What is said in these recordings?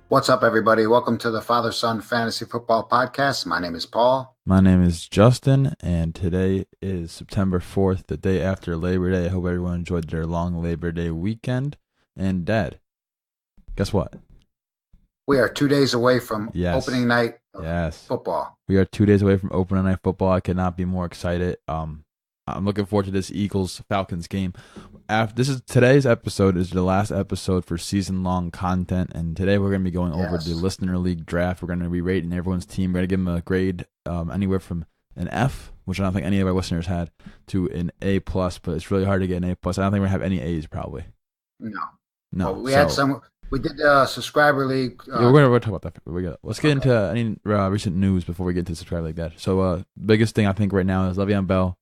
What's up, everybody? Welcome to the Father Son Fantasy Football Podcast. My name is Paul. My name is Justin, and today is September 4th, the day after Labor Day. I hope everyone enjoyed their long Labor Day weekend. And Dad, guess what? We are 2 days away from Yes, opening night of yes. football. We are 2 days away from opening night football. I could not be more excited. I'm looking forward to this Eagles-Falcons game. Today's episode is the last episode for season-long content, and today we're going to be going over the Yes. listener league draft. We're going to be rating everyone's team. We're going to give them a grade anywhere from an F, which I don't think any of our listeners had, to an A plus. But it's really hard to get an A plus. I don't think we're going to have any A's probably. No. No. Well, we had some. We did the subscriber league. Yeah, we're talk about that. Let's get into any recent news before we get to subscribe like that. So, biggest thing I think right now is Le'Veon Bell.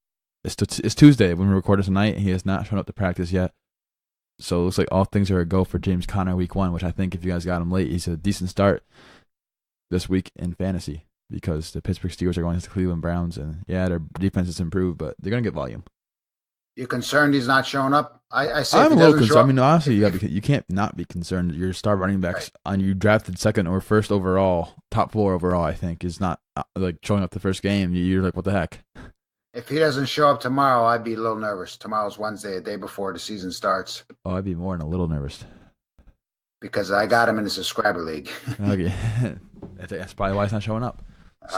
It's Tuesday when we record it tonight. He has not shown up to practice yet. So it looks like all things are a go for James Conner week 1, which I think if you guys got him late, he's a decent start this week in fantasy because the Pittsburgh Steelers are going against the Cleveland Browns, and yeah, their defense has improved, but they're going to get volume. You concerned he's not showing up? I say I'm a little concerned. I mean, honestly, if, you can't not be concerned. Your star running backs on you drafted second or first overall, top 4 overall, I think, is not like showing up the first game. You're like, what the heck? if he doesn't show up tomorrow, I'd be a little nervous. Tomorrow's Wednesday, a day before the season starts, Oh, I'd be more than a little nervous. because I got him in the subscriber league. Okay, that's probably why he's not showing up.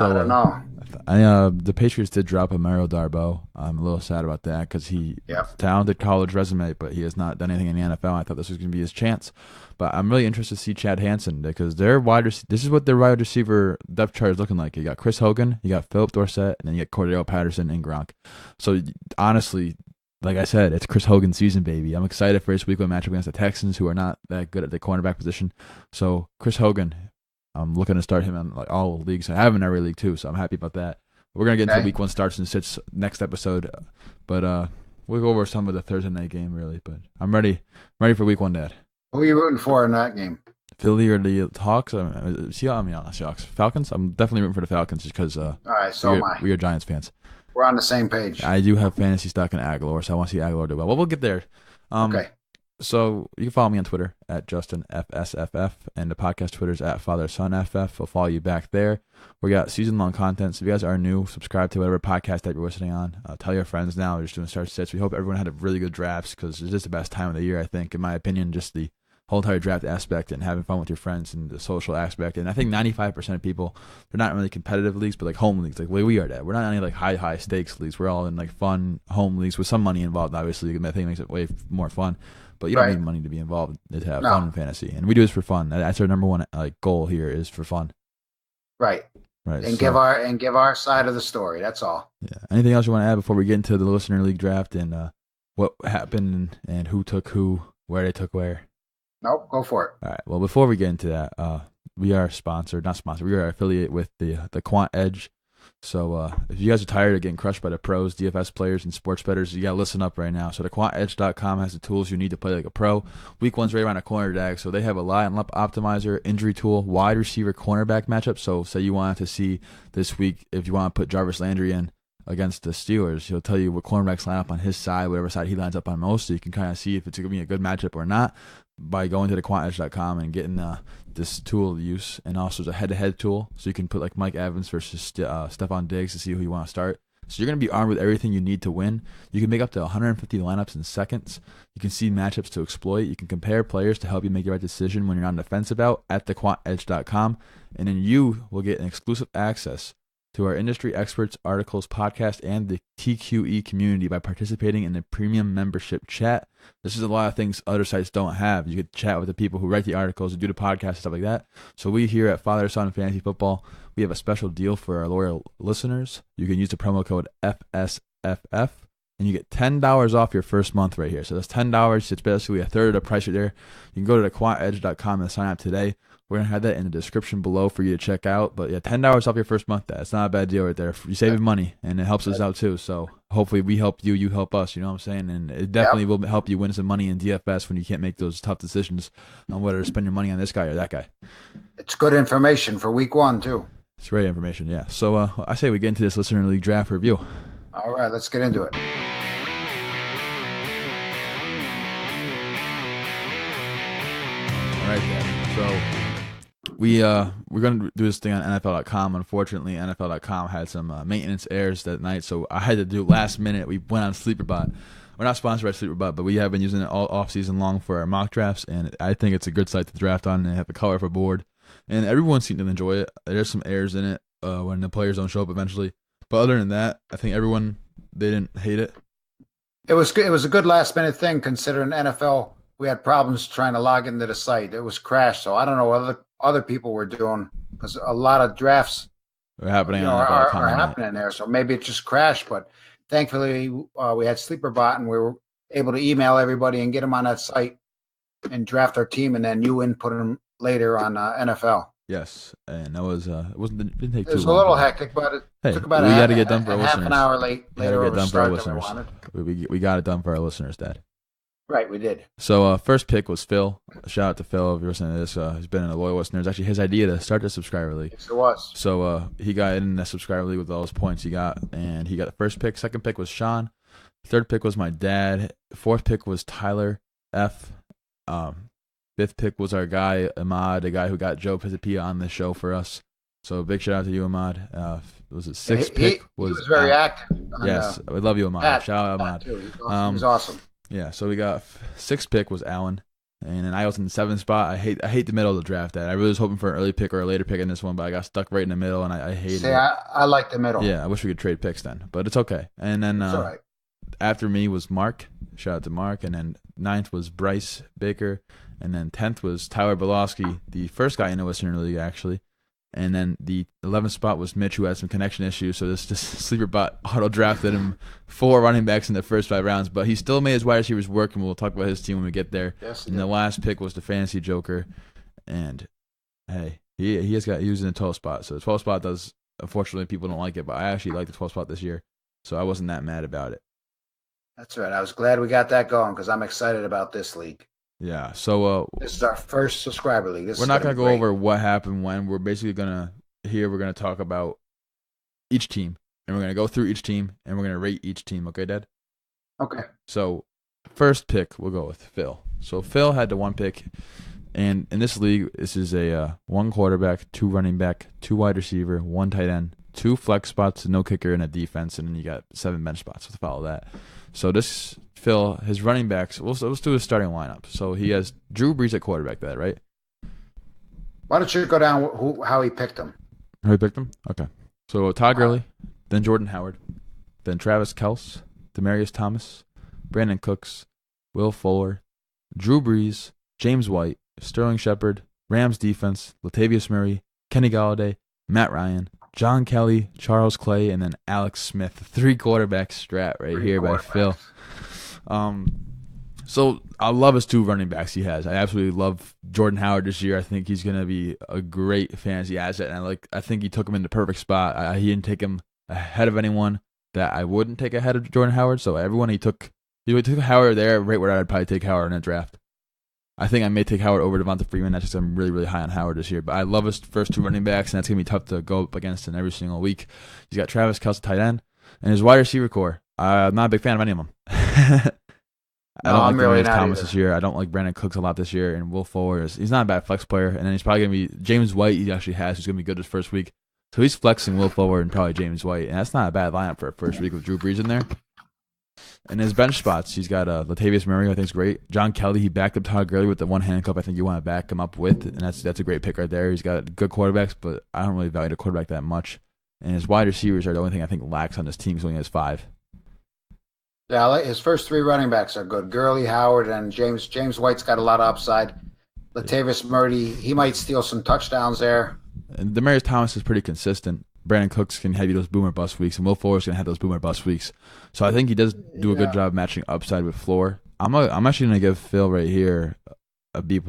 I don't know. The Patriots did drop Amaro Darboh. I'm a little sad about that because he talented college resume, but he has not done anything in the NFL. I thought this was going to be his chance, but I'm really interested to see Chad Hansen because this is what their wide receiver depth chart is looking like. You got Chris Hogan, you got Philip Dorsett, and then you got Cordell Patterson and Gronk. So honestly, like I said, it's Chris Hogan's season, baby. I'm excited for his week 1 matchup against the Texans, who are not that good at the cornerback position. So Chris Hogan, I'm looking to start him in like all leagues. I have him in every league too, so I'm happy about that. We're gonna get into week 1 starts and sits next episode, but we'll go over some of the Thursday night game really. But I'm ready for week 1, Dad. Who are you rooting for in that game? Philly or the Hawks? Seahawks. Falcons. I'm definitely rooting for the Falcons just because All right, so am I. we are Giants fans. We're on the same page. I do have fantasy stock in Aguilar, so I want to see Aguilar do well. Well, we'll get there. Okay. So you can follow me on Twitter at JustinFSFF, and the podcast Twitter is at FatherSonFF. I'll follow you back there. We got season-long content, so if you guys are new, subscribe to whatever podcast that you're listening on. Tell your friends now. We're just doing start sits. We hope everyone had a really good drafts because it's just the best time of the year, I think, in my opinion, just the whole entire draft aspect and having fun with your friends and the social aspect. And I think 95% of people, they're not really competitive leagues, but like home leagues, like the way we are at. We're not any like high stakes leagues. We're all in like fun home leagues with some money involved, obviously. I think it makes it way more fun. But you don't need money to be involved to have fun in fantasy. And we do this for fun. That's our number one goal here is for fun. Right. Right. And give our side of the story. That's all. Yeah. Anything else you want to add before we get into the listener league draft and what happened and who took who, where they took where? Nope, go for it. All right. Well, before we get into that, we are we are affiliated with the Quant Edge. So if you guys are tired of getting crushed by the pros, DFS players, and sports bettors, you got to listen up right now. So the quantedge.com has the tools you need to play like a pro. Week 1's right around the corner, Dag. So they have a lineup optimizer, injury tool, wide receiver, cornerback matchup. So say you wanted to see this week, if you want to put Jarvis Landry in against the Steelers, he'll tell you what cornerbacks line up on his side, whatever side he lines up on most, so you can kind of see if it's going to be a good matchup or not by going to the quantedge.com and getting this tool to use. And also there's a head-to-head tool, so you can put like Mike Evans versus Stephon Diggs to see who you want to start. So you're going to be armed with everything you need to win. You can make up to 150 lineups in seconds. You can see matchups to exploit. You can compare players to help you make the right decision when you're on the fence about at thequantedge.com. And then you will get an exclusive access to our industry experts, articles, podcast, and the TQE community by participating in the premium membership chat. This is a lot of things other sites don't have. You could chat with the people who write the articles and do the podcast and stuff like that. So we here at Father Son Fantasy Football, we have a special deal for our loyal listeners. You can use the promo code FSFF, and you get $10 off your first month right here. So that's $10. It's basically a third of the price right there. You can go to thequantedge.com and sign up today. We're going to have that in the description below for you to check out. But yeah, $10 off your first month. That's not a bad deal right there. You're saving money, and it helps us out too. So hopefully we help you, you help us. You know what I'm saying? And it definitely will help you win some money in DFS when you can't make those tough decisions on whether to spend your money on this guy or that guy. It's good information for week 1 too. It's great information, yeah. So I say we get into this listener league draft review. All right, let's get into it. All right, then. So we're gonna do this thing on NFL.com. Unfortunately, NFL.com had some maintenance errors that night, so I had to do it last minute. We went on SleeperBot. We're not sponsored by SleeperBot, but we have been using it all off season long for our mock drafts, and I think it's a good site to draft on. And they have a colorful board, and everyone seemed to enjoy it. There's some errors in it when the players don't show up eventually, but other than that, I think everyone they didn't hate it. It was good. It was a good last minute thing considering NFL. We had problems trying to log into the site. It was crashed, so I don't know what other people were doing because a lot of drafts They're happening are happening there. So maybe it just crashed, but thankfully we had SleeperBot and we were able to email everybody and get them on that site and draft our team, and then you input them later on NFL. Yes, and that was it didn't take too long. It was a little hectic, but it took about got to get done for our half listeners. an hour later over the start that we wanted. We got it done for our listeners, Dad. Right, we did. So first pick was Phil. Shout out to Phil if you're listening to this. He's been a loyal listener. It's actually his idea to start the subscriber league. Yes, it was. So he got in the subscriber league with all his points he got, and he got the first pick. Second pick was Sean. Third pick was my dad. Fourth pick was Tyler F. Fifth pick was our guy Ahmad, the guy who got Joe Pisapia on the show for us. So big shout out to you, Ahmad. Was it sixth pick? He was very active. Yes, we love you, Ahmad. Shout out Ahmad. He's awesome. Yeah, so we got sixth pick was Allen, and then I was in the seventh spot. I hate the middle of the draft. That I really was hoping for an early pick or a later pick in this one, but I got stuck right in the middle, and I hated it. I like the middle. Yeah, I wish we could trade picks then, but it's okay. And then all right. After me was Mark. Shout out to Mark, and then ninth was Bryce Baker, and then 10th was Tyler Belowski, the first guy in the Western League actually. And then the 11th spot was Mitch, who had some connection issues. So this SleeperBot auto drafted him 4 running backs in the first 5 rounds. But he still made his wide receivers work, and we'll talk about his team when we get there. Yes, and the last pick was the fantasy joker. And hey, he was in the 12th spot. So the 12th spot does, unfortunately, people don't like it. But I actually like the 12th spot this year. So I wasn't that mad about it. That's right. I was glad we got that going because I'm excited about this league. Yeah, so this is our first subscriber league. We're not going to go over what happened when. We're basically we're going to talk about each team, and we're going to go through each team, and we're going to rate each team. Okay, Dad? Okay. So first pick, we'll go with Phil. So Phil had the 1 pick, and in this league, this is a 1 quarterback, 2 running back, 2 wide receiver, 1 tight end, 2 flex spots, no kicker, and a defense, and then you got 7 bench spots to follow that. So this Phil, his running backs, let's do his starting lineup. So he has Drew Brees at quarterback, right? Why don't you go down how he picked him? How he picked him? Okay. So Todd Gurley, then Jordan Howard, then Travis Kelce, Demaryius Thomas, Brandon Cooks, Will Fuller, Drew Brees, James White, Sterling Shepard, Rams defense, Latavius Murray, Kenny Galladay, Matt Ryan, John Kelly, Charles Clay, and then Alex Smith. 3 quarterback strat right here by Phil. So I love his 2 running backs he has. I absolutely love Jordan Howard this year. I think he's going to be a great fantasy asset, and I think he took him in the perfect spot. He didn't take him ahead of anyone that I wouldn't take ahead of Jordan Howard. So everyone he took Howard there right where I'd probably take Howard in a draft. I think I may take Howard over Devonta Freeman. That's just I'm really, really high on Howard this year. But I love his first 2 running backs, and that's going to be tough to go up against in every single week. He's got Travis Kelce, tight end, and his wide receiver core. I'm not a big fan of any of them. I don't like Demaryius Thomas this year. I don't like Brandon Cooks a lot this year, and Will Fuller he's not a bad flex player. And then he's probably going to be James White. He actually has who's going to be good this first week. So he's flexing Will Fuller and probably James White, and that's not a bad lineup for a first week with Drew Brees in there. And his bench spots, he's got Latavius Murray, I think is great. John Kelly, he backed up Todd Gurley with the 1 handcuff I think you want to back him up with, and that's a great pick right there. He's got good quarterbacks, but I don't really value the quarterback that much. And his wide receivers are the only thing I think lacks on this team, so he has 5. Yeah, his first 3 running backs are good. Gurley, Howard, and James. James White's got a lot of upside. Latavius Murray, he might steal some touchdowns there. And Demaryius Thomas is pretty consistent. Brandon Cooks can have you those boomer bust weeks, and Will Fuller's going to have those boomer bust weeks. So I think he does do a good job matching upside with floor. I'm actually going to give Phil right here a B+.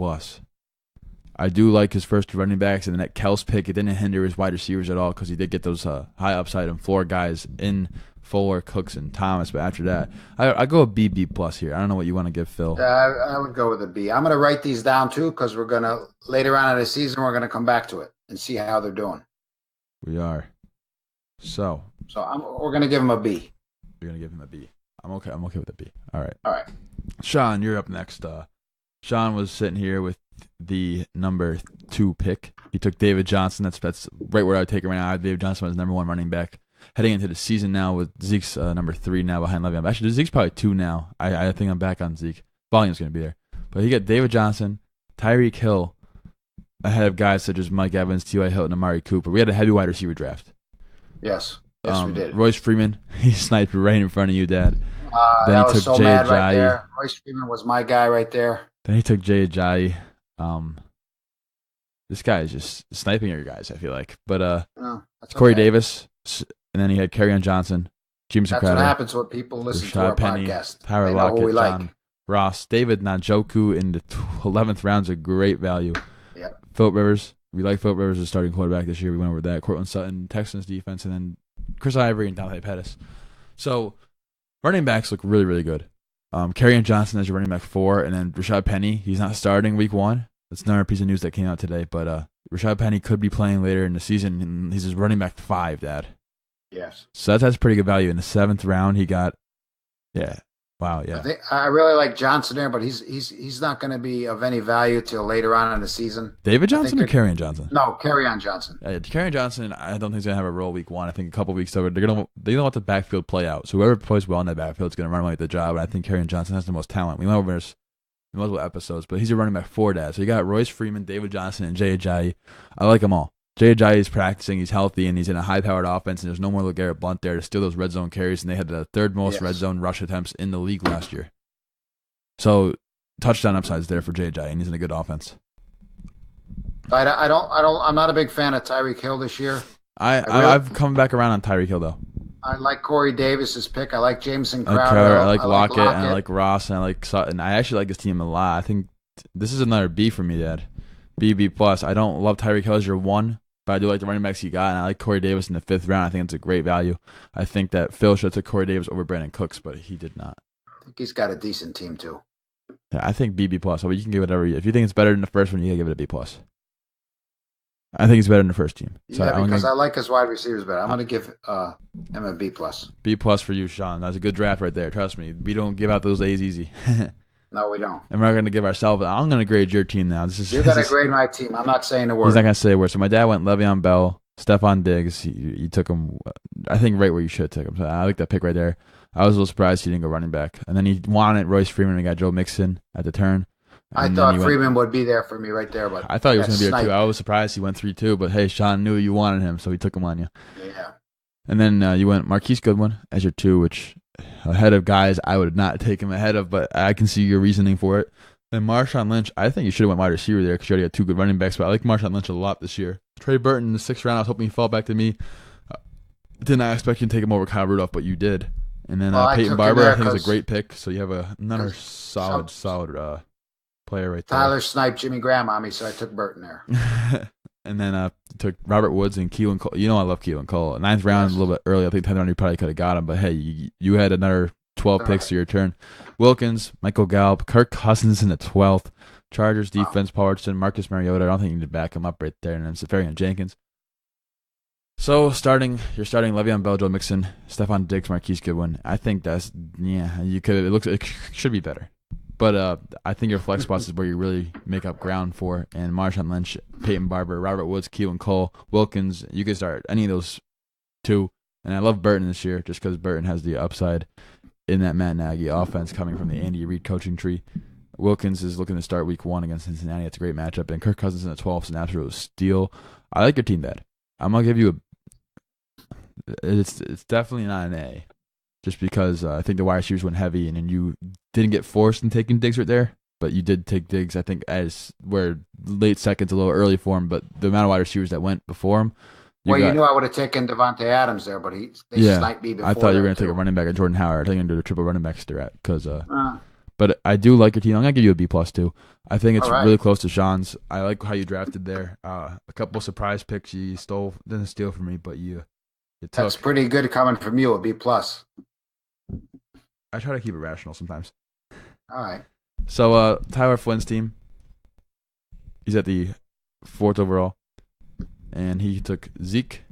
I do like his first 2 running backs, and then that Kelce pick, it didn't hinder his wide receivers at all because he did get those high upside and floor guys in Fuller, Cooks, and Thomas. But after that, I go a B+ here. I don't know what you want to give Phil. I would go with a B. I'm going to write these down too because we're going to, later on in the season, we're going to come back to it and see how they're doing. We are. So we're going to give him a B. You're going to give him a B. I'm okay with a B. All right. All right. Sean, you're up next. Sean was sitting here with the number 2 pick. He took David Johnson. That's right where I would take him right now. I have David Johnson as number 1 running back. Heading into the season now with Zeke's number 3 now behind Le'Veon. Actually, Zeke's probably 2 now. I think I'm back on Zeke. Volume's going to be there. But he got David Johnson, Tyreek Hill, ahead of guys such as Mike Evans, T.Y. Hilton, and Amari Cooper. We had a heavy wide receiver draft. Yes, we did. Royce Freeman, he sniped right in front of you, Dad. Then I was so mad right there. Royce Freeman was my guy right there. Then he took Jay Ajayi. This guy is just sniping your guys, I feel like. But Corey Davis, and then he had Kerryon Johnson, James Crowder. That's what happens when people listen to our podcast. Tyler Lockett, John Ross, David Njoku in the 11th round is a great value. Yeah. Philip Rivers. We like Philip Rivers as starting quarterback this year. We went over that. Cortland Sutton, Texans defense, and then Chris Ivory and Dante Pettis. So running backs look really, really good. Kerryon Johnson as your running back 4, and then Rashad Penny. He's not starting week 1. That's another piece of news that came out today. But Rashad Penny could be playing later in the season, and he's his running back 5, Dad. Yes. So that's pretty good value. In the 7th round, he got, wow, yeah. I really like Johnson there, but he's not going to be of any value till later on in the season. David Johnson or Kerryon Johnson? No, Kerryon Johnson. Kerryon Johnson, I don't think he's going to have a role week 1. I think a couple weeks over, they don't let the backfield play out. So whoever plays well in that backfield is going to run away with the job. And I think Kerryon Johnson has the most talent. We went over this in multiple episodes, but he's a running back 4, Dad. So you got Royce Freeman, David Johnson, and Jay Ajayi. I like them all. Jay Ajayi is practicing, he's healthy, and he's in a high-powered offense, and there's no more LeGarrette Blount there to steal those red zone carries, and they had the 3rd most red zone rush attempts in the league last year. So touchdown upsides there for Jay Ajayi, and he's in a good offense. I'm not a big fan of Tyreek Hill this year. I've come back around on Tyreek Hill though. I like Corey Davis's pick. I like Jameson Crowder. I like Lockett, and I like Ross, and I like Sutton. I actually like this team a lot. I think this is another B for me, Dad. B plus. I don't love Tyreek Hill as your 1. But I do like the running backs he got, and I like Corey Davis in the 5th round. I think it's a great value. I think that Phil should have took Corey Davis over Brandon Cooks, but he did not. I think he's got a decent team, too. Yeah, I think B plus. So you can give whatever. If you think it's better than the first one, you can give it a B plus. I think it's better than the first team. So because I like his wide receivers better. I'm going to give him a B plus. B plus for you, Sean. That's a good draft right there. Trust me. We don't give out those A's easy. No, we don't. And we're not going to give ourselves. I'm going to grade your team now. You're going to grade my team. I'm not saying a word. He's not going to say a word. So my dad went Le'Veon Bell, Stephon Diggs. He took him, I think, right where you should have taken him. So I like that pick right there. I was a little surprised he didn't go running back. And then he wanted Royce Freeman. We got Joe Mixon at the turn. I thought Freeman would be there for me right there, but I thought he was going to be there too. I was surprised he went 3-2, but hey, Sean knew you wanted him, so he took him on you. Yeah. And then you went Marquise Goodwin as your 2, which ahead of guys I would not take him ahead of, but I can see your reasoning for it. And Marshawn Lynch, I think you should have went wide receiver there because you already got 2 good running backs, but I like Marshawn Lynch a lot this year. Trey Burton in the 6th round, I was hoping he'd fall back to me. Did not expect you to take him over Kyle Rudolph, but you did. And then Peyton Barber, I think, is a great pick, so you have another solid player right there. Tyler sniped Jimmy Graham on me, so I took Burton there. And then took Robert Woods and Keelan Cole. You know I love Keelan Cole. 9th round, a little bit early. I think 10th round you probably could have got him, but hey, you had another 12 picks to your turn. Wilkins, Michael Gallup, Kirk Cousins in the 12th. Chargers defense, Paul Richardson, Marcus Mariota. I don't think you need to back him up right there. And then Safarian Jenkins. So you're starting Le'Veon Bell, Joe Mixon, Stephon Diggs, Marquise Goodwin. I think it should be better. But I think your flex spots is where you really make up ground for. And Marshawn Lynch, Peyton Barber, Robert Woods, Keelan Cole, Wilkins, you can start any of those 2. And I love Burton this year just because Burton has the upside in that Matt Nagy offense coming from the Andy Reid coaching tree. Wilkins is looking to start week 1 against Cincinnati. It's a great matchup. And Kirk Cousins in the 12th is an absolute steal. I like your team, Dad. I'm going to give you it's definitely not an A. Just because I think the wide receivers went heavy, and then you didn't get forced in taking Diggs right there, but you did take Diggs, I think, as where late seconds, a little early for him, but the amount of wide receivers that went before him. You knew I would have taken Devontae Adams there, but they sniped me before. I thought you were going to take a running back at Jordan Howard. I think I'm going to do a triple running back strat because but I do like your team. I'm going to give you a B plus too. I think it's really close to Sean's. I like how you drafted there. A couple surprise picks you didn't steal from me, but you took. That's pretty good coming from you, a B plus. I try to keep it rational sometimes. All right. So Tyler Flynn's team, he's at the 4th overall, and he took Zeke.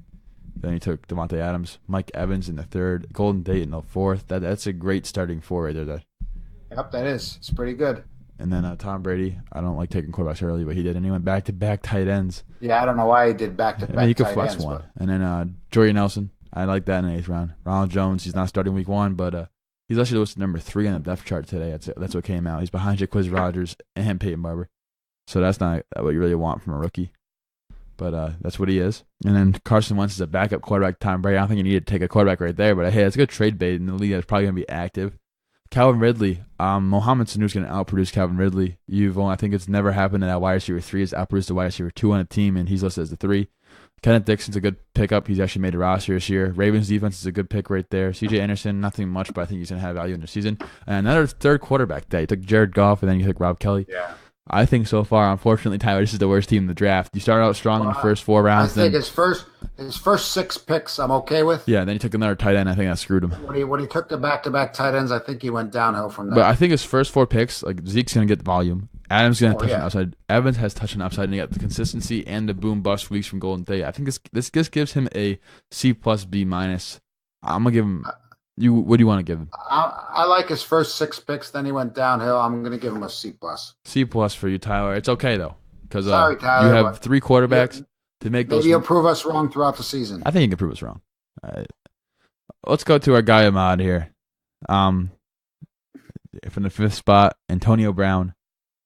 Then he took Devontae Adams, Mike Evans in the 3rd, Golden Tate in the 4th. That's a great starting 4 right there. Yep, that is. It's pretty good. And then Tom Brady, I don't like taking quarterbacks early, but he did. And he went back-to-back tight ends. Yeah, I don't know why he did I mean, you back-to-back could tight flex ends, one. but And then Jordy Nelson, I like that in the 8th round. Ronald Jones, he's not starting week 1, but he's actually listed number 3 on the depth chart today. That's what came out. He's behind Jaquiz Rogers and Peyton Barber. So that's not what you really want from a rookie. But that's what he is. And then Carson Wentz is a backup quarterback. Tom Brady, I don't think you need to take a quarterback right there. But hey, it's a good trade bait in the league that's probably going to be active. Calvin Ridley, Mohamed Sanu's going to outproduce Calvin Ridley. I think it's never happened that wide receiver 3 has outproduced the wide receiver 2 on a team, and he's listed as the 3. Kenneth Dixon's a good pickup. He's actually made a roster this year. Ravens defense is a good pick right there. C.J. Anderson, nothing much, but I think he's going to have value in the season. And another third quarterback day. You took Jared Goff, and then you took Rob Kelly. yeah. I think so far, unfortunately, Tyler, this is the worst team in the draft. You start out strong in the first 4 rounds. I think his first 6 picks I'm okay with. Yeah, then he took another tight end. I think that screwed him. When he took the back-to-back tight ends, I think he went downhill from that. But I think his first 4 picks, like Zeke's going to get the volume. Adams going to touch an upside. Evans has touched an upside, and he got the consistency and the boom-bust weeks from Golden State. I think this gives him a C+, B-. I'm going to give him – what do you want to give him? I like his first 6 picks. Then he went downhill. I'm going to give him a C+. C+ for you, Tyler. It's okay, though, because Sorry, Tyler, you have 3 quarterbacks to make those. Maybe he'll prove us wrong throughout the season. I think he can prove us wrong. All right. Let's go to our guy Ahmad here. From the 5th spot, Antonio Brown,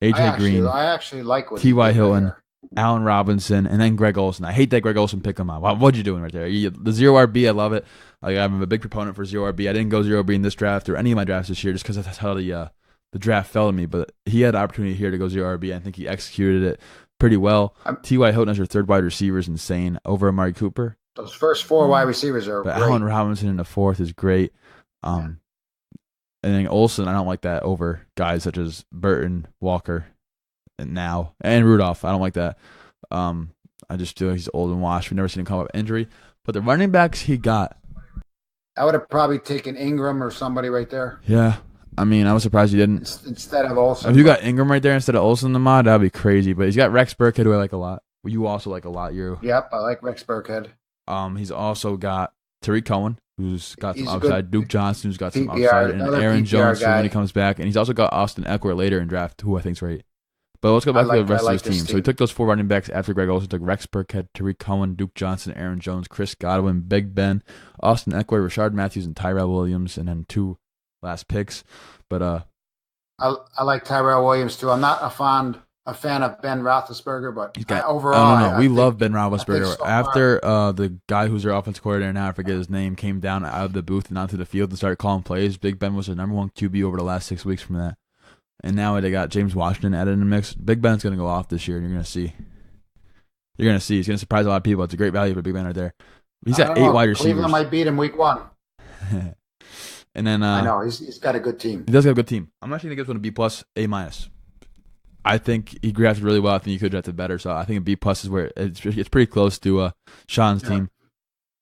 AJ Green. I actually like what T.Y. Hilton, Allen Robinson, and then Greg Olsen. I hate that Greg Olsen picked him up. What'd you doing right there? The 0 RB, I love it. Like, I'm a big proponent for 0 RB. I didn't go 0 RB in this draft or any of my drafts this year just because that's how the draft fell to me. But he had the opportunity here to go 0 RB. I think he executed it pretty well. T.Y. Hilton as your 3rd wide receiver is insane over Amari Cooper. Those first 4 wide receivers are but great. Allen Robinson in the 4th is great. And then Olsen, I don't like that over guys such as Burton, Walker, and Rudolph. I don't like that. I just feel like he's old and washed. We've never seen him come up with injury. But the running backs he got, I would have probably taken Ingram or somebody right there. Yeah. I mean, I was surprised he didn't. Instead of Olsen. If you got Ingram right there instead of Olsen in the mod, that would be crazy. But he's got Rex Burkhead, who I like a lot. You also like a lot, Yep, I like Rex Burkhead. He's also got Tariq Cohen, who's got some upside. Duke Johnson, who's got some PPR, upside. And Aaron PPR Jones guy. when he comes back. And he's also got Austin Eckler later in draft, who I think's right. But let's go back to the rest of his team. So he took those 4 running backs after Greg Olsen. Took Rex Burkhead, Tariq Cohen, Duke Johnson, Aaron Jones, Chris Godwin, Big Ben, Austin Eckler, Rashard Matthews, and Tyrell Williams, and then 2 last picks. But I like Tyrell Williams too. I'm not a fan of Ben Roethlisberger, but overall, we love Ben Roethlisberger. So after the guy who's their offensive coordinator now, I forget his name, came down out of the booth and onto the field and started calling plays. Big Ben was their number 1 QB over the last 6 weeks from that. And now they got James Washington added in the mix. Big Ben's going to go off this year, and you're going to see. You're going to see. He's going to surprise a lot of people. It's a great value for Big Ben right there. He's got 8 wide receivers. Cleveland might beat him week 1. And then I know he's got a good team. He does have a good team. I'm actually going to give this one a B+, A-. I think he drafted really well. I think he could have drafted better. So I think a B+ is where it's pretty close to Sean's team.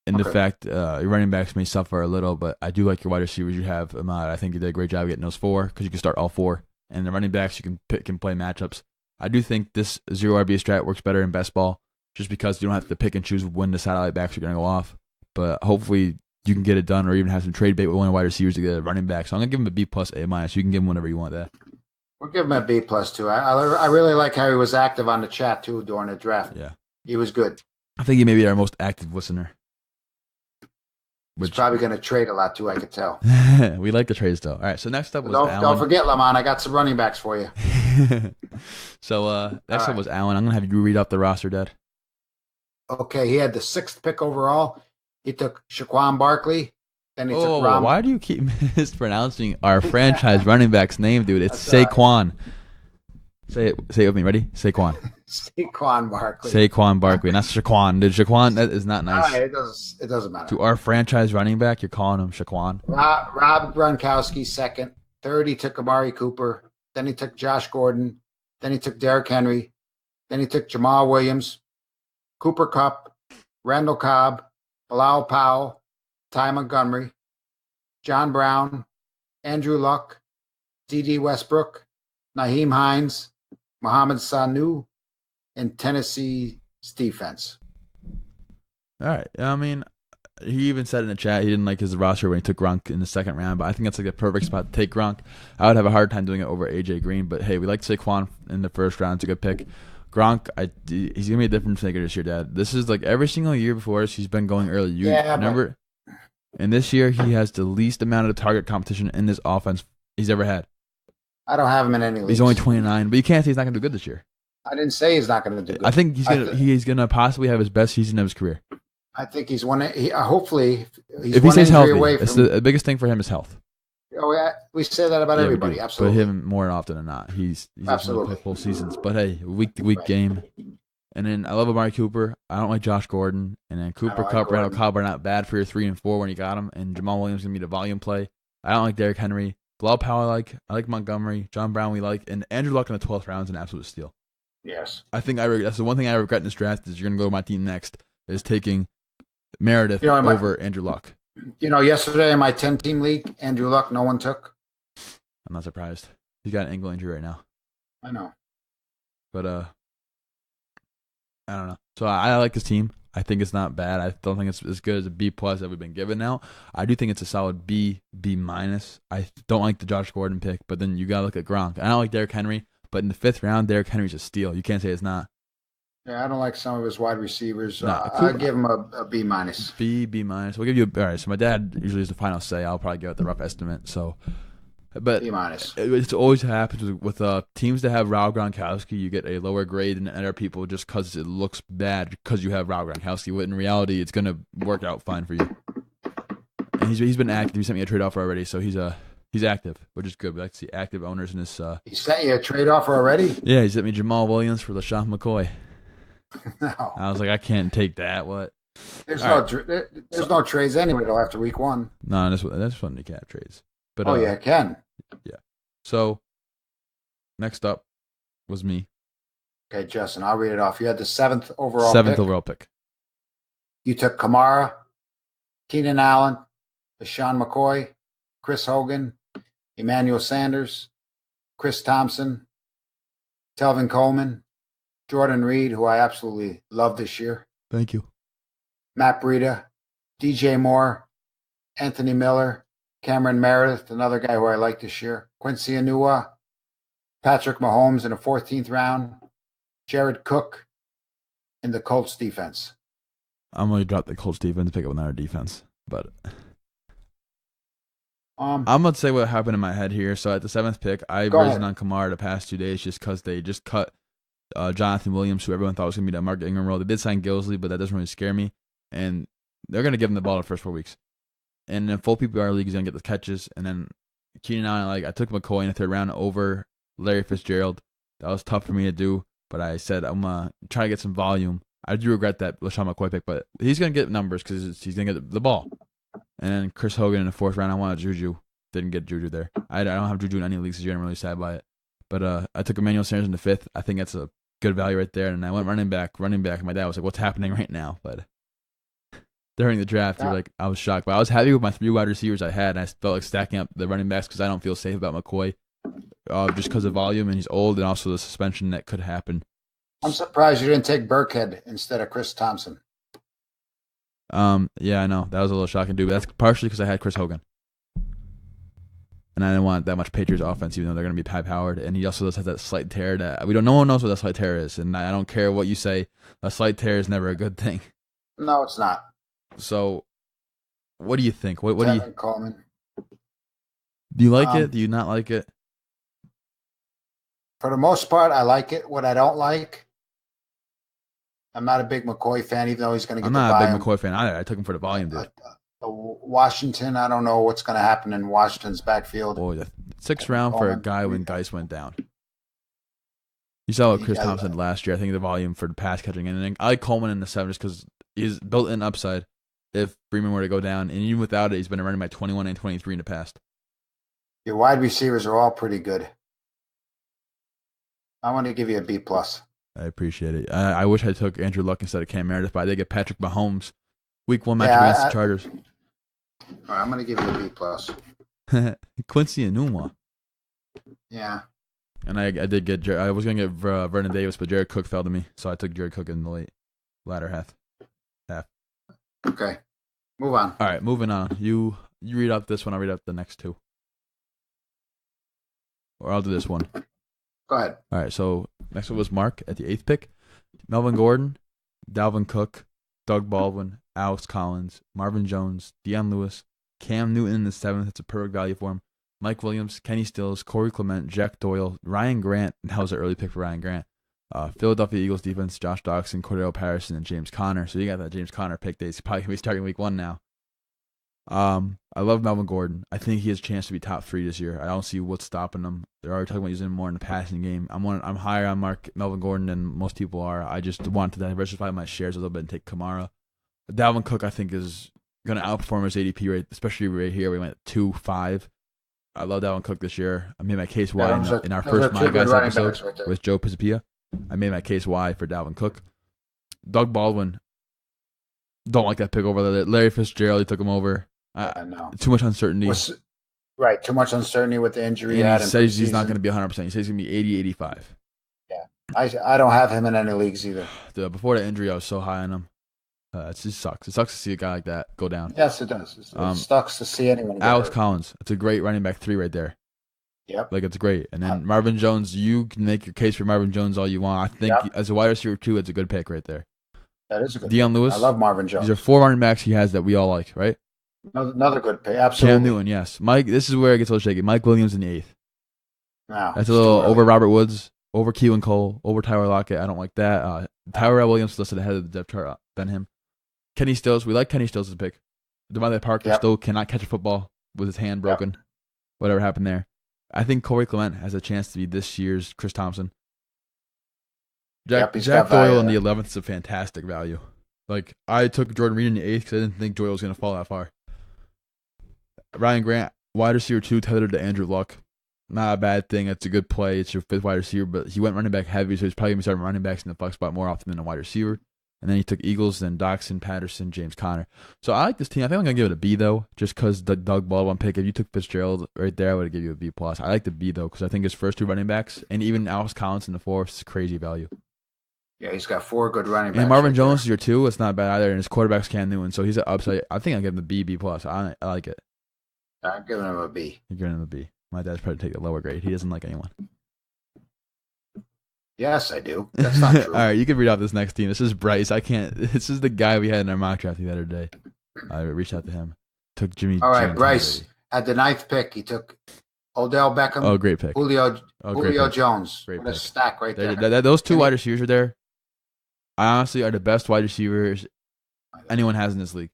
And the fact your running backs may suffer a little, but I do like your wide receivers you have. Ahmad, I think you did a great job getting those 4 because you can start all 4. And the running backs, you can pick and play matchups. I do think this 0 RB strat works better in best ball just because you don't have to pick and choose when the satellite backs are going to go off. But hopefully you can get it done or even have some trade bait with one of the wide receivers to get a running back. So I'm going to give him a B+, A-. You can give him whatever you want there. We'll give him a B+ too. I really like how he was active on the chat too during the draft. Yeah. He was good. I think he may be our most active listener. He's probably going to trade a lot too, I could tell. We like the trades, though. All right, so next up was Allen. Don't forget, Lamont, I got some running backs for you. So next up was Allen. I'm going to have you read up the roster, Dad. Okay, he had the 6th pick overall. He took Saquon Barkley. Then he took Rom. Why do you keep mispronouncing our franchise running back's name, dude? It's Saquon. Say it with me. Ready? Saquon. Saquon Barkley. Saquon Barkley. Not Shaquan. Dude, Shaquan, that is not nice. Right, it doesn't matter. To our franchise running back, you're calling him Shaquan. Rob Gronkowski, 2nd. 3rd, he took Amari Cooper. Then he took Josh Gordon. Then he took Derrick Henry. Then he took Jamal Williams, Cooper Kupp, Randall Cobb, Bilal Powell, Ty Montgomery, John Brown, Andrew Luck, D.D. Westbrook, Naheem Hines, Mohamed Sanu, and Tennessee's defense. All right. I mean, he even said in the chat he didn't like his roster when he took Gronk in the second round, but I think that's like the perfect spot to take Gronk. I would have a hard time doing it over AJ Green, but hey, we like Saquon in the first round. It's a good pick. Gronk, he's gonna be a different figure this year, Dad. This is like every single year before us, he's been going early. You remember? And this year, he has the least amount of target competition in this offense he's ever had. I don't have him in any leagues. He's only 29, but you can't say he's not gonna do good this year. I didn't say he's not going to do good. I think he's gonna possibly have his best season of his career. I think he's one. Hopefully, if he stays healthy, it's the biggest thing for him is health. Oh, yeah, we say that about everybody. Absolutely, but him more often than not, he's absolutely play full seasons. But hey, week to week game. And then I love Amari Cooper. I don't like Josh Gordon. And then Cooper Kupp, Randall Cobb are not bad for your 3 and 4 when you got them. And Jamal Williams is gonna be the volume play. I don't like Derrick Henry. Bilal Powell I like Montgomery. John Brown we like. And Andrew Luck in the 12th round is an absolute steal. Yes. I think that's the one thing I regret in this draft is you're going to go to my team next is taking Meredith over Andrew Luck. Yesterday in my 10-team league, Andrew Luck no one took. I'm not surprised. He's got an ankle injury right now. I know. But, I don't know. So I like his team. I think it's not bad. I don't think it's as good as a B+ that we've been given now. I do think it's a solid B-. I don't like the Josh Gordon pick, but then you got to look at Gronk. I don't like Derrick Henry. But in the 5th round, Derrick Henry's a steal. You can't say it's not. Yeah, I don't like some of his wide receivers. I'll give him a B-. B-. We'll give you all right. So my dad usually is the final say. I'll probably give it the rough estimate. So, but B-. It always happens with teams that have Rob Gronkowski. You get a lower grade than other people just because it looks bad because you have Rob Gronkowski. But in reality, it's gonna work out fine for you. And he's been active. He sent me a trade offer already, so he's active, which is good. We like to see active owners in this. He sent you a trade offer already? Yeah, he sent me Jamal Williams for LaShawn McCoy. No. I was like, I can't take that. What? There's no trades anyway till after week 1. No, that's fun to cap trades. But yeah, it can. Yeah. So next up was me. Okay, Justin, I'll read it off. You had the 7th overall pick. You took Kamara, Keenan Allen, LaShawn McCoy, Chris Hogan, Emmanuel Sanders, Chris Thompson, Telvin Coleman, Jordan Reed, who I absolutely love this year. Thank you. Matt Breida, DJ Moore, Anthony Miller, Cameron Meredith, another guy who I like this year, Quincy Enunwa, Patrick Mahomes in the 14th round, Jared Cook in the Colts defense. I'm going to drop the Colts defense, pick up another defense, but I'm going to say what happened in my head here. So at the 7th pick, I've risen on Kamara the past 2 days just because they just cut Jonathan Williams, who everyone thought was going to be that Mark Ingram role. They did sign Gilsley, but that doesn't really scare me. And they're going to give him the ball the first 4 weeks. And in full PPR league, he's going to get the catches. And then Keenan Allen, I took McCoy in the 3rd round over Larry Fitzgerald. That was tough for me to do, but I said I'm going to try to get some volume. I do regret that LaShawn McCoy pick, but he's going to get numbers because he's going to get the ball. And then Chris Hogan in the 4th round, I wanted Juju. Didn't get Juju there. I don't have Juju in any leagues this year. I'm really sad by it. But I took Emmanuel Sanders in the 5th. I think that's a good value right there. And I went running back. My dad was like, what's happening right now? But during the draft, I was shocked. But I was happy with my 3 wide receivers I had. And I felt like stacking up the running backs because I don't feel safe about McCoy just because of volume. And he's old and also the suspension that could happen. I'm surprised you didn't take Burkhead instead of Chris Thompson. Yeah, I know. That was a little shocking, dude. But that's partially because I had Chris Hogan. And I didn't want that much Patriots offense, even though they're going to be high-powered. And he also does have that slight tear that no one knows what that slight tear is. And I don't care what you say. A slight tear is never a good thing. No, it's not. So, what do you think? What do you? Coleman. Do you like it? Do you not like it? For the most part, I like it. What I don't like, I'm not a big McCoy fan, even though he's going to get the volume. I'm not a big McCoy fan either. I took him for the volume, dude. Washington, I don't know what's going to happen in Washington's backfield. Boy, the 6th round for a guy when Geis went down. You saw what Chris Thompson did last year. I think the volume for the pass catching. And then I like Coleman in the 7 just because he's built-in upside if Freeman were to go down. And even without it, he's been running by 21 and 23 in the past. Your wide receivers are all pretty good. I want to give you a B+. I appreciate it. I wish I took Andrew Luck instead of Cam Meredith, but I did get Patrick Mahomes. Week 1 match against the Chargers. All right, I'm going to give you a B+. Quincy Enunwa. Yeah. And I did get I was going to get Vernon Davis, but Jared Cook fell to me, so I took Jared Cook in the latter half. Okay. Move on. All right, moving on. You read out this one. I'll read out the next two, or I'll do this one. Go ahead. All right. So next one was Mark at the 8th pick. Melvin Gordon, Dalvin Cook, Doug Baldwin, Alex Collins, Marvin Jones, Deion Lewis, Cam Newton in the 7th. It's a perfect value for him. Mike Williams, Kenny Stills, Corey Clement, Jack Doyle, Ryan Grant. That was an early pick for Ryan Grant. Philadelphia Eagles defense, Josh Doxson, Cordell Patterson, and James Conner. So you got that James Conner pick that he's probably going to be starting week 1 now. I love Melvin Gordon. I think he has a chance to be top 3 this year. I don't see what's stopping him. They're already talking about using him more in the passing game. I'm higher on Melvin Gordon than most people are. I just want to diversify my shares a little bit and take Kamara. Dalvin Cook, I think, is going to outperform his ADP rate, especially right here. We went 2-5. I love Dalvin Cook this year. I made my case why in our first My Guys episode with Joe Pisapia. I made my case why for Dalvin Cook. Doug Baldwin, don't like that pick over there. Larry Fitzgerald, he took him over. No. Too much uncertainty. Right, too much uncertainty with the injury. And he says he's not going to be 100%. He says he's going to be 80, 85. Yeah, I don't have him in any leagues either. Dude, before the injury, I was so high on him. It just sucks. It sucks to see a guy like that go down. Yes, it does. It sucks to see anyone go Alex hurt. Collins. It's a great running back 3 right there. Yep. Like, it's great. And then Marvin Jones, you can make your case for Marvin Jones all you want. I think as a wide receiver 2, it's a good pick right there. That is a good Deion pick. Lewis. I love Marvin Jones. These are 4 running backs he has that we all like, right? Another good pick. Absolutely. Cam Newton, yes. Mike, this is where it gets a little shaky. Mike Williams in the 8th. No, that's a little over Robert Woods, over Keelan Cole, over Tyler Lockett. I don't like that. Tyrell Williams listed ahead of the depth chart than him. Kenny Stills. We like Kenny Stills as a pick. Devontae Parker still cannot catch a football with his hand broken. Whatever happened there. I think Corey Clement has a chance to be this year's Chris Thompson. Jack Doyle in the 11th is a fantastic value. Like, I took Jordan Reed in the 8th because I didn't think Doyle was going to fall that far. Ryan Grant, wide receiver 2, tethered to Andrew Luck. Not a bad thing. It's a good play. It's your 5th wide receiver, but he went running back heavy, so he's probably going to be starting running backs in the flex spot more often than a wide receiver. And then he took Eagles, then Doxson, Patterson, James Conner. So I like this team. I think I'm going to give it a B, though, just because the Doug Baldwin pick. If you took Fitzgerald right there, I would have given you a B+. I like the B, though, because I think his first 2 running backs, and even Alex Collins in the 4th, is crazy value. Yeah, he's got 4 good running backs. And Marvin Jones is your 2. It's not bad either, and his quarterback's Cam Newton, so he's an upside. I think I'll give him a B, B+. I like it. I'm giving him a B. You're giving him a B. My dad's probably take a lower grade. He doesn't like anyone. Yes, I do. That's not true. All right, you can read off this next team. This is Bryce. I can't. This is the guy we had in our mock draft the other day. I reached out to him. Took Jimmy. All right, Bryce at the 9th pick. He took Odell Beckham. Oh, great pick. Julio Jones. Great what a pick. stack right there. Those 2 wide receivers are there. I honestly are the best wide receivers anyone has in this league.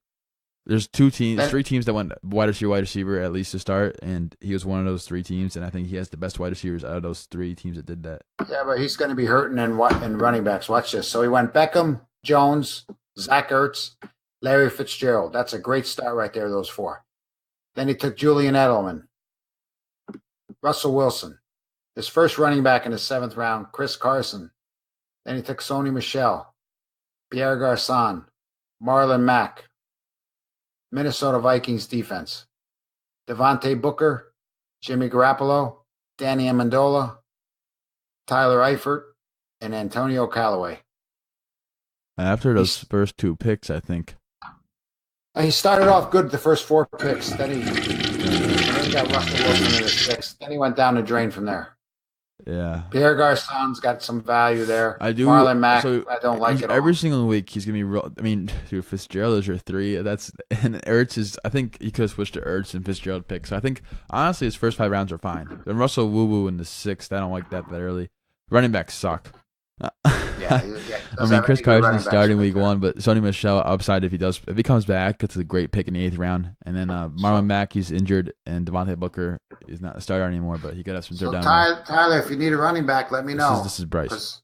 There's 3 teams that went wide receiver at least to start, and he was one of those 3 teams, and I think he has the best wide receivers out of those 3 teams that did that. Yeah, but he's going to be hurting in running backs. Watch this. So he went Beckham, Jones, Zach Ertz, Larry Fitzgerald. That's a great start right there, those 4. Then he took Julian Edelman, Russell Wilson. His first running back in the 7th round, Chris Carson. Then he took Sony Michel, Pierre Garçon, Marlon Mack, Minnesota Vikings defense, Devontae Booker, Jimmy Garoppolo, Danny Amendola, Tyler Eifert, and Antonio Callaway. After those first 2 picks, I think. He started off good the first 4 picks. Then he got Russell Wilson in the 6th. Then he went down the drain from there. Yeah. Pierre Garçon's got some value there. I do. Marlon Mack, I don't like it every single week he's gonna be real. I mean, dude, Fitzgerald is your 3. And Ertz is. I think he could have switched to Ertz and Fitzgerald picks. So I think honestly his first 5 rounds are fine. Then Russell Woo in the 6th. I don't like that early. Running backs suck. Yeah, I mean, Chris Carson's starting week 1, but Sony Michel upside if he comes back, it's a great pick in the 8th round. And then Marlon Mack, he's injured, and Devontae Booker is not a starter anymore, but he could have some third down. Tyler, if you need a running back, let me know. This is Bryce.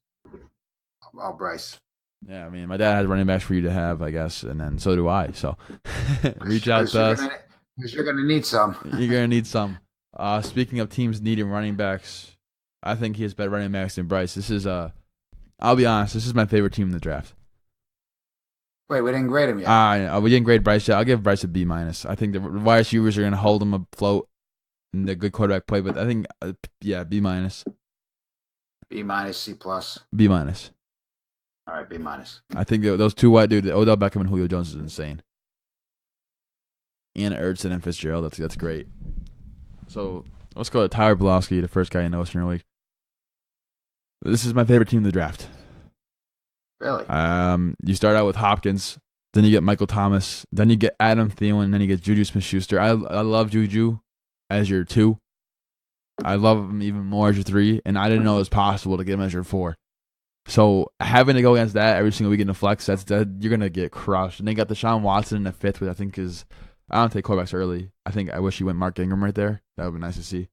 Oh, Bryce. Yeah, I mean, my dad has running backs for you to have, I guess, and then so do I. So reach out to us. Because you're going to need some. You're going to need some. Speaking of teams needing running backs, I think he has better running backs than Bryce. This is I'll be honest, this is my favorite team in the draft. Wait, we didn't grade him yet. We didn't grade Bryce yet. I'll give Bryce a B-. I think the wide receivers are going to hold him afloat in the good quarterback play, but I think, B-. B-, C+. B-. All right, B-. I think those 2 white dudes, Odell Beckham and Julio Jones, is insane. and Ertz and Fitzgerald. That's great. So let's go to Tyler Blowski, the first guy in the Western League. This is my favorite team in the draft. Really? You start out with Hopkins, then you get Michael Thomas, then you get Adam Thielen, and then you get Juju Smith-Schuster. I love Juju as your 2. I love him even more as your 3, and I didn't know it was possible to get him as your 4. So having to go against that every single week in the flex, you're gonna get crushed. And then you got Deshaun Watson in the 5th, which I think is, I don't take quarterbacks early. I wish he went Mark Ingram right there. That would be nice to see.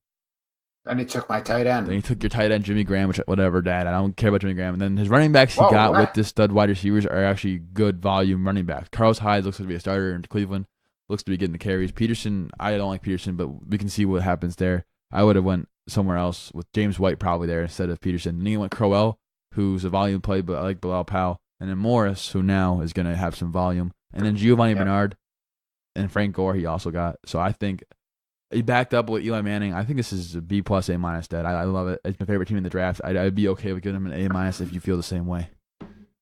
Then he took my tight end. Then he took your tight end, Jimmy Graham, which whatever, Dad. I don't care about Jimmy Graham. And then his running backs he got with this stud wide receivers are actually good volume running backs. Carlos Hyde looks to be a starter in Cleveland. Looks to be getting the carries. Peterson, I don't like Peterson, but we can see what happens there. I would have went somewhere else with James White probably there instead of Peterson. And then he went Crowell, who's a volume play, but I like Bilal Powell. And then Morris, who now is going to have some volume. And then Giovanni Bernard and Frank Gore he also got. So I think he backed up with Eli Manning. I think this is a B+, A-, Dad. I love it. It's my favorite team in the draft. I'd be okay with giving him an A- if you feel the same way.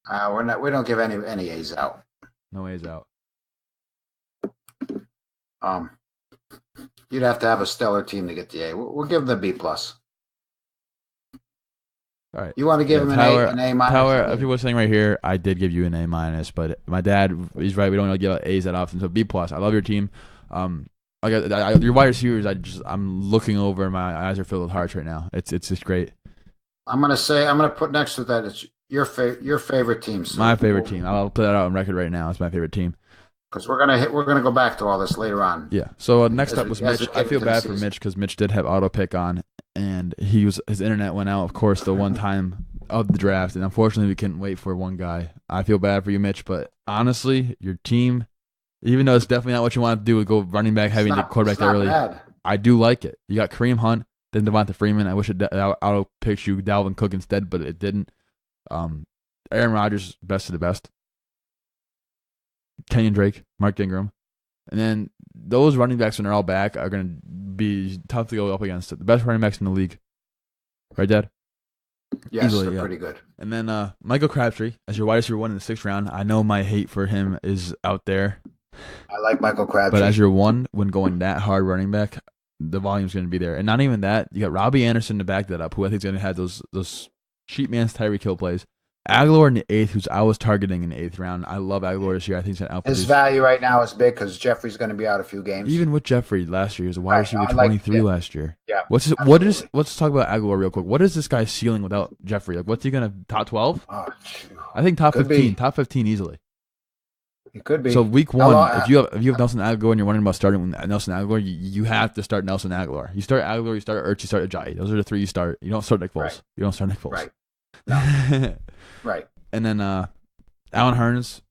We don't give any A's out. No A's out. You'd have to have a stellar team to get the A. We'll give them the B+. All right. You want to give him an A-? Tyler, if you were saying right here, I did give you an A-, but my dad, he's right. We don't really give out A's that often. So B+. I love your team. Your wide receivers, I'm looking over. My eyes are filled with hearts right now. It's just great. I'm gonna put next to that. It's your favorite team. So my favorite team. I'll put that out on record right now. It's my favorite team. Because we're gonna go back to all this later on. Yeah. So next up was Mitch. I feel bad for Mitch because Mitch did have auto pick on, and his internet went out. Of course, the one time of the draft, and unfortunately, we couldn't wait for one guy. I feel bad for you, Mitch, but honestly, your team. Even though it's definitely not what you want to do, go running back heavy and get quarterback there early. Bad. I do like it. You got Kareem Hunt, then Devonta Freeman. I wish it auto picked you Dalvin Cook instead, but it didn't. Aaron Rodgers, best of the best. Kenyon Drake, Mark Ingram. And then those running backs, when they're all back, are going to be tough to go up against. The best running backs in the league. Right, Dad? Yes, easily, they're pretty good. And then Michael Crabtree, as your wide receiver 1 in the 6th round. I know my hate for him is out there. I like Michael Crabtree. But as your 1, when going that hard running back, the volume's going to be there. And not even that, you got Robbie Anderson to back that up, who I think is going to have those cheap man's Tyreek Hill plays. Aguilar in the 8th, who's I was targeting in the 8th round. I love Aguilar this year. I think he's going to outproduce. His value right now is big because Jeffrey's going to be out a few games. Even with Jeffrey last year, he was a wide receiver 23 last year. Yeah. Let's talk about Aguilar real quick. What is this guy's ceiling without Jeffrey? Like, what's he going to top 12? Oh, I think top 15. Top 15 easily. It could be. So week 1, if you have Nelson Aguilar and you're wondering about starting with Nelson Aguilar, you have to start Nelson Aguilar. You start Aguilar, you start Ertz, you start Ajayi. Those are the 3 you start. You don't start Nick Foles. Right. You don't start Nick Foles. Right. No. Right. And then Allen Hurns,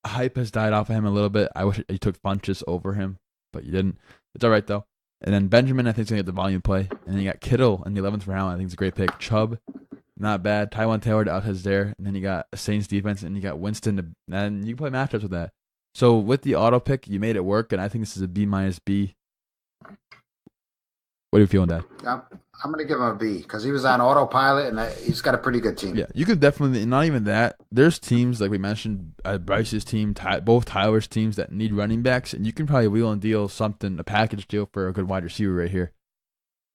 hype has died off of him a little bit. I wish you took Funchess over him, but you didn't. It's all right, though. And then Benjamin, I think, is going to get the volume play. And then you got Kittle in the 11th round. I think it's a great pick. Chubb, not bad. Tywan Taylor to out his there. And then you got a Saints defense, and you got Winston. And you can play matchups with that. So with the auto pick, you made it work, and I think this is a B-. What are you feeling, Dad? I'm going to give him a B because he was on autopilot, and he's got a pretty good team. Yeah, you could definitely, not even that. There's teams, like we mentioned, Bryce's team, both Tyler's teams that need running backs, and you can probably wheel and deal something, a package deal for a good wide receiver right here.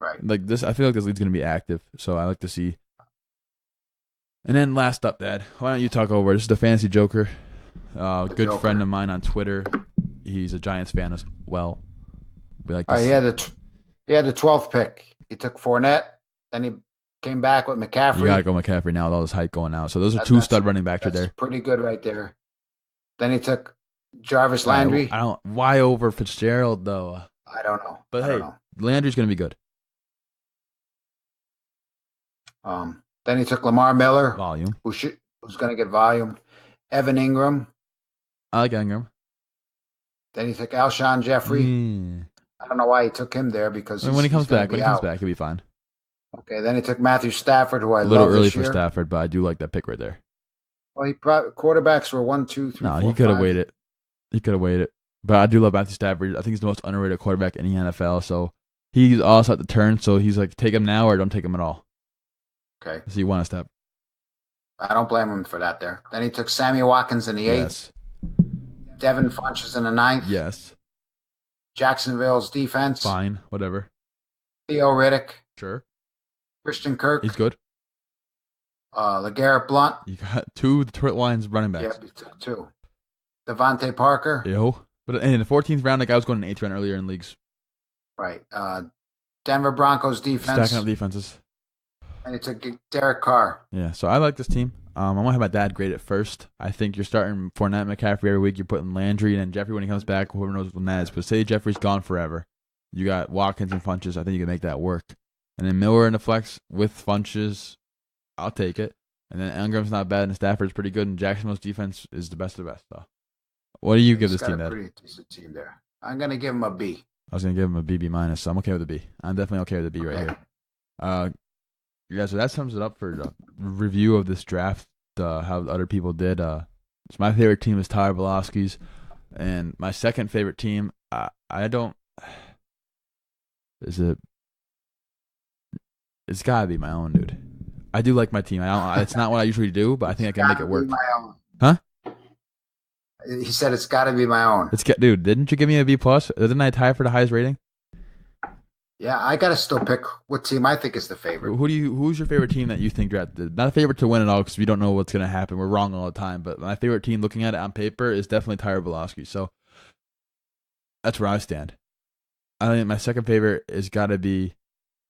Right. Like this, I feel like this league's going to be active, so I like to see. And then last up, Dad, why don't you talk over? This is the Fantasy Joker. Good friend of mine on Twitter. He's a Giants fan as well. We like he had the 12th pick. He took Fournette. Then he came back with McCaffrey. You got to go McCaffrey now with all this hype going out. So those are 2 stud running backs right there. Pretty good right there. Then he took Jarvis Landry. Why over Fitzgerald, though? I don't know. But Landry's going to be good. Then he took Lamar Miller. Volume. Who's going to get volume. Evan Ingram. I like Ingram. Then he took Alshon Jeffrey. I don't know why he took him there because when he comes back, he'll be fine. Okay, then he took Matthew Stafford, who I love this year. A little early for Stafford, but I do like that pick right there. Well, quarterbacks were 1, 2, 3, 4, he could have waited. But I do love Matthew Stafford. I think he's the most underrated quarterback in the NFL. So he's also at the turn. So he's like, take him now or don't take him at all. Okay. So you want to step. I don't blame him for that there. Then he took Sammy Watkins in the 8th. Yes. Devin Funchess in the 9th. Yes. Jacksonville's defense. Fine, whatever. Theo Riddick. Sure. Christian Kirk. He's good. LeGarrette Blount. You got 2 Detroit Lions running backs. Yep, you took 2. Devontae Parker. Yo. But in the 14th round, like I was going in the 8th round earlier in leagues. Right. Denver Broncos defense. Stacking up defenses. And it took Derek Carr. Yeah, so I like this team. I'm going to have my dad grade it first. I think you're starting Fournette, McCaffrey every week. You're putting Landry and then Jeffrey when he comes back. Whoever knows when that is. But say Jeffrey's gone forever. You got Watkins and Funches. I think you can make that work. And then Miller in the flex with Funches. I'll take it. And then Ingram's not bad and Stafford's pretty good. And Jacksonville's defense is the best of the best. So, what do you give this team, Dad? Pretty decent team there. I'm going to give him a B. I was going to give him a BB minus, so I'm okay with a B. I'm definitely okay with a B right here. Yeah, so that sums it up for the review of this draft, how other people did. So my favorite team is Tyler Bolowski's, and my second favorite team, it's got to be my own, dude. I do like my team. It's not what I usually do, but I think I can make it work. My own. Huh? He said it's got to be my own. Dude, didn't you give me a B+? Didn't I tie for the highest rating? Yeah, I got to still pick what team I think is the favorite. Who's your favorite team that you think drafted? Not a favorite to win it all because we don't know what's going to happen. We're wrong all the time. But my favorite team, looking at it on paper, is definitely Tyler Bolowski. So that's where I stand. I think my second favorite is got to be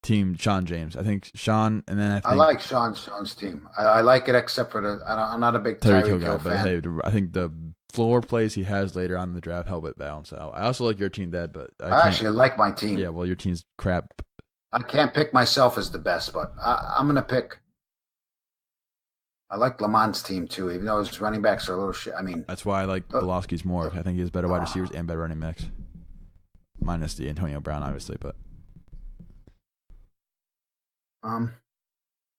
team Sean James. I think Sean, and then I like Sean's team. I like it except for I'm not a big Tyreek Hill fan. But hey, I think the floor plays he has later on in the draft help it balance out. I also like your team, Dad, but I actually like my team. Yeah, well, your team's crap. I can't pick myself as the best, but I'm going to pick. I like Lamont's team too, even though his running backs are a little shit. I mean, that's why I like Bolowski's more. I think he has better wide receivers and better running backs, minus the Antonio Brown, obviously. But I'm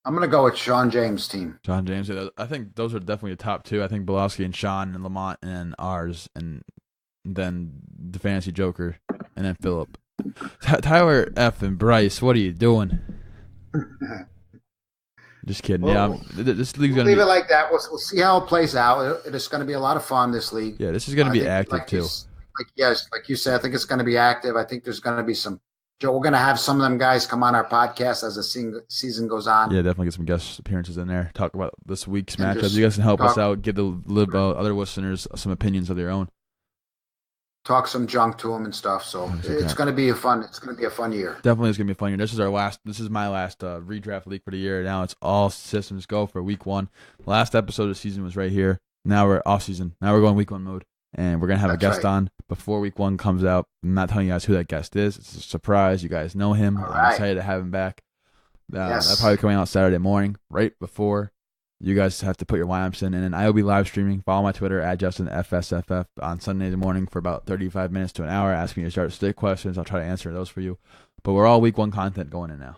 going to go with Sean James' team. Sean James. I think those are definitely the top 2. I think Bolowski and Sean and Lamont and ours, and then the fantasy joker, and then Phillip. Tyler F. and Bryce, what are you doing? Just kidding. Well, yeah, this league's going to leave it like that. We'll see how it plays out. It's going to be a lot of fun, this league. Yeah, this is going to be active, too. Like you said, I think it's going to be active. I think there's going to be some – Joe, we're going to have some of them guys come on our podcast as the season goes on. Yeah, definitely get some guest appearances in there. Talk about this week's matchups. You guys can help us out. Give the other listeners some opinions of their own. Talk some junk to them and stuff. So it's going to be a fun year. Definitely, it's going to be a fun year. This is my last redraft league for the year. Now it's all systems go for week 1. The last episode of the season was right here. Now we're off season. Now we're going week 1 mode. And we're going to have a guest on before week 1 comes out. I'm not telling you guys who that guest is. It's a surprise. You guys know him. I'm excited to have him back. That's probably coming out Saturday morning, right before. You guys have to put your lineups in. And then I will be live streaming. Follow my Twitter at JustinFSFF on Sunday morning for about 35 minutes to an hour, asking you to start stick questions. I'll try to answer those for you. But we're all week 1 content going in now.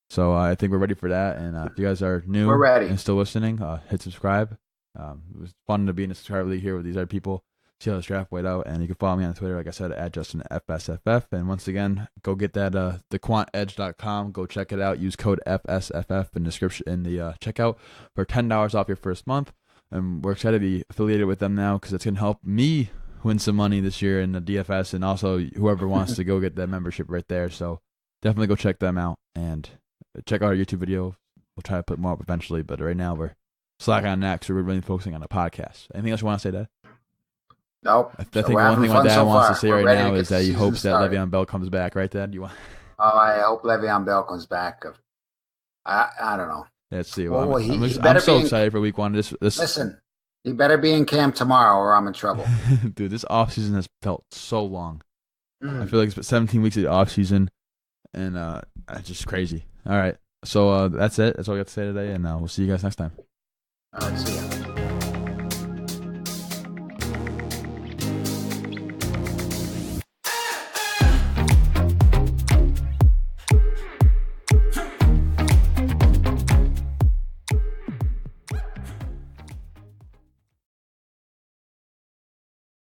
So I think we're ready for that. And if you guys are new and still listening, hit subscribe. It was fun to be in a subscriber league here with these other people. See how this draft played out, and you can follow me on Twitter, like I said, at JustinFSFF. And once again, go get that thequantedge.com. Go check it out. Use code FSFF in the checkout for $10 off your first month. And we're excited to be affiliated with them now because it's going to help me win some money this year in the DFS, and also whoever wants to go get that membership right there. So definitely go check them out and check out our YouTube video. We'll try to put more up eventually, but right now we're slack on that because we're really focusing on the podcast. Anything else you want to say, Dad? Nope. I think one thing my dad wants to say right now is that he hopes that Le'Veon Bell comes back, right, Dad? You want? Oh, I hope Le'Veon Bell comes back. I don't know. Let's see. Well, I'm so excited for week 1. Listen, he better be in camp tomorrow or I'm in trouble. Dude, this offseason has felt so long. I feel like it's been 17 weeks of the offseason, and it's just crazy. All right. So that's it. That's all we got to say today, and we'll see you guys next time. All right, see ya.